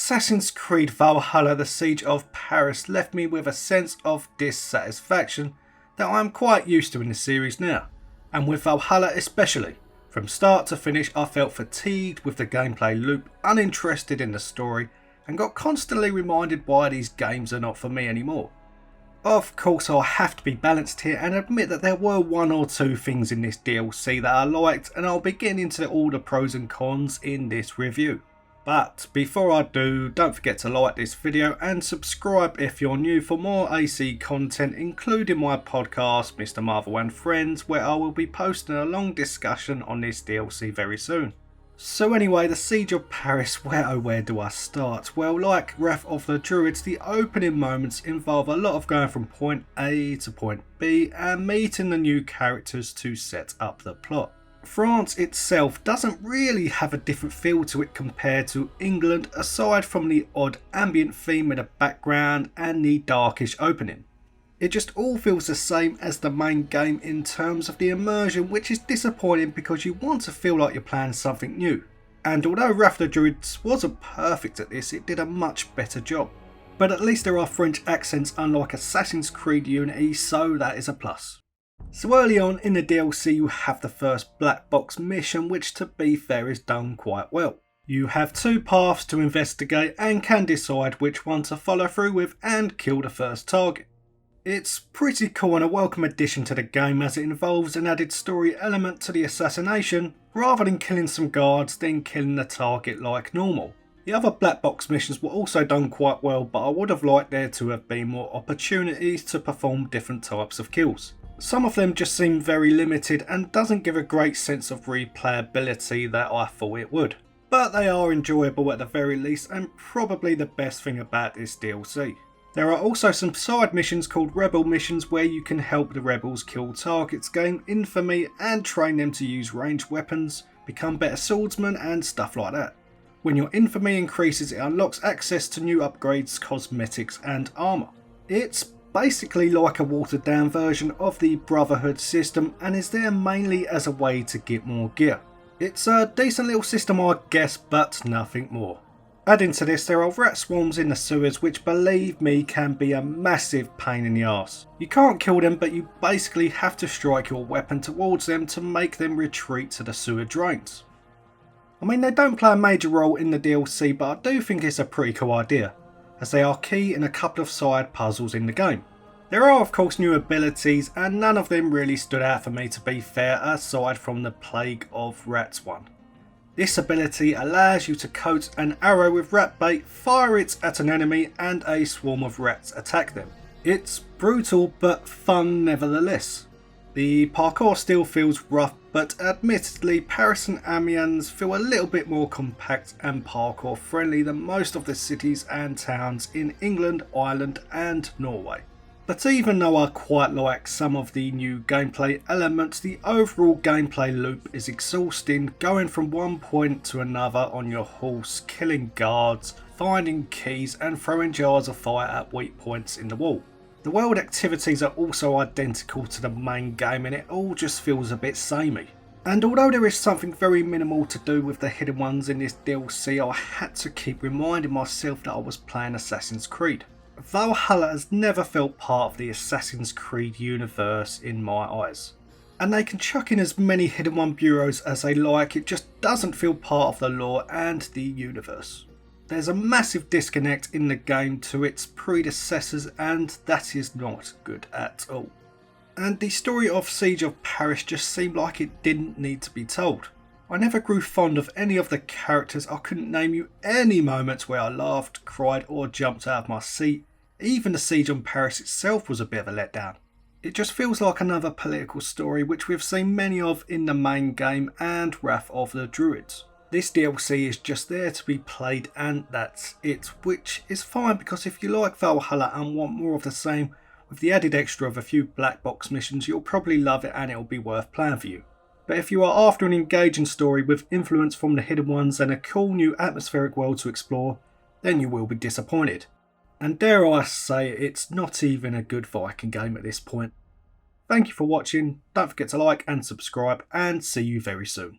Assassin's Creed Valhalla: The Siege of Paris left me with a sense of dissatisfaction that I am quite used to in the series now, and with Valhalla especially. From start to finish I felt fatigued with the gameplay loop, uninterested in the story, and got constantly reminded why these games are not for me anymore. Of course I have to be balanced here and admit that there were one or two things in this DLC that I liked, and I'll be getting into all the pros and cons in this review. But before I do, don't forget to like this video and subscribe if you're new for more AC content, including my podcast Mr. Marvel and Friends, where I will be posting a long discussion on this DLC very soon. So anyway, the Siege of Paris, where do I start? Well, like Wrath of the Druids, the opening moments involve a lot of going from point A to point B and meeting the new characters to set up the plot. France itself doesn't really have a different feel to it compared to England, aside from the odd ambient theme in the background and the darkish opening. It just all feels the same as the main game in terms of the immersion, which is disappointing because you want to feel like you're playing something new. And although Wrath of the Druids wasn't perfect at this, it did a much better job. But at least there are French accents unlike Assassin's Creed Unity, so that is a plus. So early on in the DLC you have the first black box mission, which to be fair is done quite well. You have two paths to investigate and can decide which one to follow through with and kill the first target. It's pretty cool and a welcome addition to the game, as it involves an added story element to the assassination, rather than killing some guards then killing the target like normal. The other black box missions were also done quite well, but I would have liked there to have been more opportunities to perform different types of kills. Some of them just seem very limited and doesn't give a great sense of replayability that I thought it would. But they are enjoyable at the very least, and probably the best thing about this DLC. There are also some side missions called Rebel missions where you can help the rebels kill targets, gain infamy and train them to use ranged weapons, become better swordsmen and stuff like that. When your infamy increases, it unlocks access to new upgrades, cosmetics and armour. It's basically like a watered down version of the Brotherhood system and is there mainly as a way to get more gear. It's a decent little system I guess, but nothing more. Adding to this, there are rat swarms in the sewers which, believe me, can be a massive pain in the arse. You can't kill them, but you basically have to strike your weapon towards them to make them retreat to the sewer drains. I mean, they don't play a major role in the DLC, but I do think it's a pretty cool idea, as they are key in a couple of side puzzles in the game. There are of course new abilities, and none of them really stood out for me to be fair, aside from the Plague of Rats one. This ability allows you to coat an arrow with rat bait, fire it at an enemy and a swarm of rats attack them. It's brutal but fun nevertheless. The parkour still feels rough, but admittedly Paris and Amiens feel a little bit more compact and parkour friendly than most of the cities and towns in England, Ireland and Norway. But even though I quite like some of the new gameplay elements, the overall gameplay loop is exhausting, going from one point to another on your horse, killing guards, finding keys and throwing jars of fire at weak points in the wall. The world activities are also identical to the main game and it all just feels a bit samey. And although there is something very minimal to do with the hidden ones in this DLC, I had to keep reminding myself that I was playing Assassin's Creed. Valhalla has never felt part of the Assassin's Creed universe in my eyes. And they can chuck in as many hidden one bureaus as they like, it just doesn't feel part of the lore and the universe. There's a massive disconnect in the game to its predecessors and that is not good at all. And the story of Siege of Paris just seemed like it didn't need to be told. I never grew fond of any of the characters. I couldn't name you any moments where I laughed, cried or jumped out of my seat. Even the Siege on Paris itself was a bit of a letdown. It just feels like another political story which we've seen many of in the main game and Wrath of the Druids. This DLC is just there to be played and that's it, which is fine because if you like Valhalla and want more of the same, with the added extra of a few black box missions, you'll probably love it and it'll be worth playing for you. But if you are after an engaging story with influence from the hidden ones and a cool new atmospheric world to explore, then you will be disappointed. And dare I say, it's not even a good Viking game at this point. Thank you for watching, don't forget to like and subscribe and see you very soon.